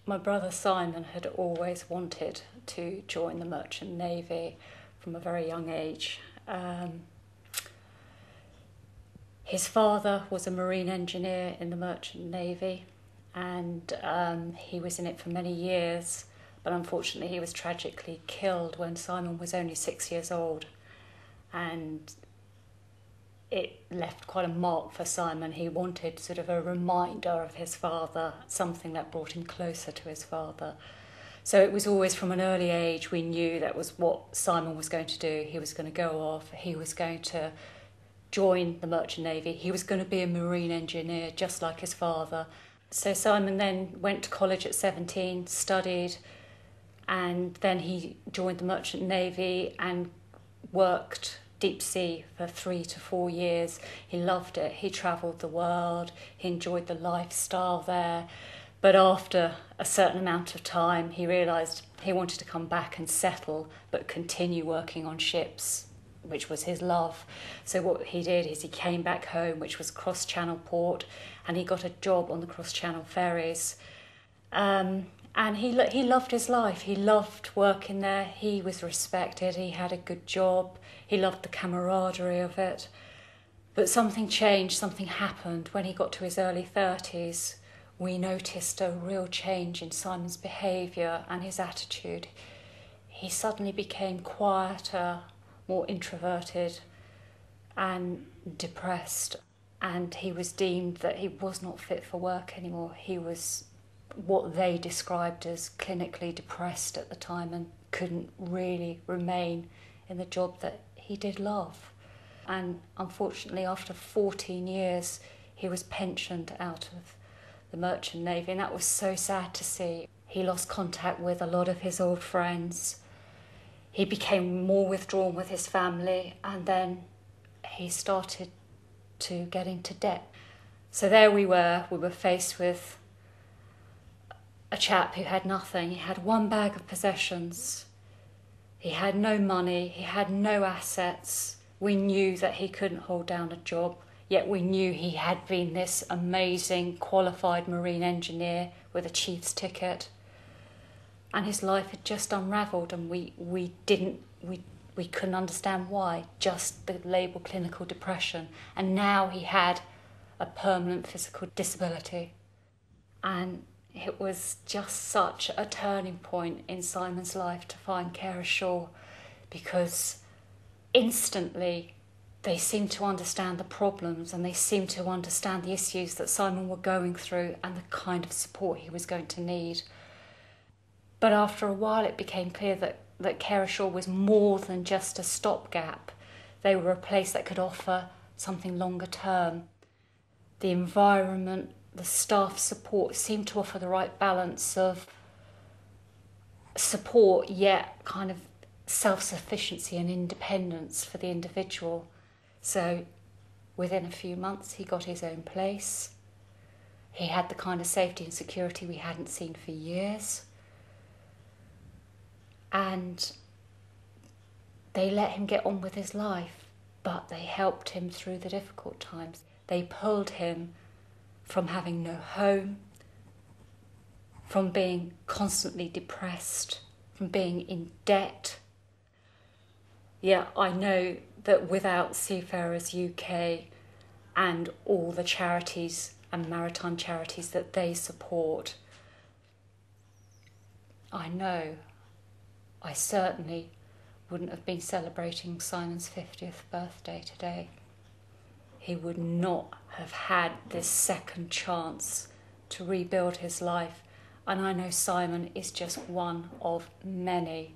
My brother Simon had always wanted to join the Merchant Navy from a very young age. His father was a marine engineer in the Merchant Navy, and he was in it for many years, but unfortunately he was tragically killed when Simon was only 6 years old, and it left quite a mark for Simon. He wanted sort of a reminder of his father, something that brought him closer to his father. So it was always from an early age we knew that was what Simon was going to do. He was going to go off, he was going to join the Merchant Navy, he was going to be a marine engineer just like his father. So Simon then went to college at 17, studied, and then he joined the Merchant Navy and worked deep sea for 3 to 4 years. He loved it. He travelled the world. He enjoyed the lifestyle there. But after a certain amount of time, he realised he wanted to come back and settle, but continue working on ships, which was his love. So what he did is he came back home, which was cross-channel port, and he got a job on the cross-channel ferries. And he loved his life. He loved working there. He was respected. He had a good job. He loved the camaraderie of it. But something changed, something happened. When he got to his early 30s, we noticed a real change in Simon's behaviour and his attitude. He suddenly became quieter, more introverted and depressed. And he was deemed that he was not fit for work anymore. He was what they described as clinically depressed at the time and couldn't really remain in the job that he did love. And unfortunately, after 14 years, he was pensioned out of the Merchant Navy, and that was so sad to see. He lost contact with a lot of his old friends. He became more withdrawn with his family, and then he started to get into debt. So there we were faced with a chap who had nothing. He had one bag of possessions. He had no money. He had no assets. We knew that he couldn't hold down a job, yet we knew he had been this amazing, qualified marine engineer with a chief's ticket. And his life had just unravelled, and we couldn't understand why, just the label clinical depression. And now he had a permanent physical disability. And it was just such a turning point in Simon's life to find Care Ashore, because instantly they seemed to understand the problems and they seemed to understand the issues that Simon were going through and the kind of support he was going to need. But after a while it became clear that Care Ashore was more than just a stopgap. They were a place that could offer something longer term. The environment, the staff support seemed to offer the right balance of support, yet kind of self-sufficiency and independence for the individual. So within a few months, he got his own place. He had the kind of safety and security we hadn't seen for years. And they let him get on with his life, but they helped him through the difficult times. They pulled him from having no home, from being constantly depressed, from being in debt. Yeah, I know that without Seafarers UK and all the charities and maritime charities that they support, I certainly wouldn't have been celebrating Simon's 50th birthday today. He would not have had this second chance to rebuild his life. And I know Simon is just one of many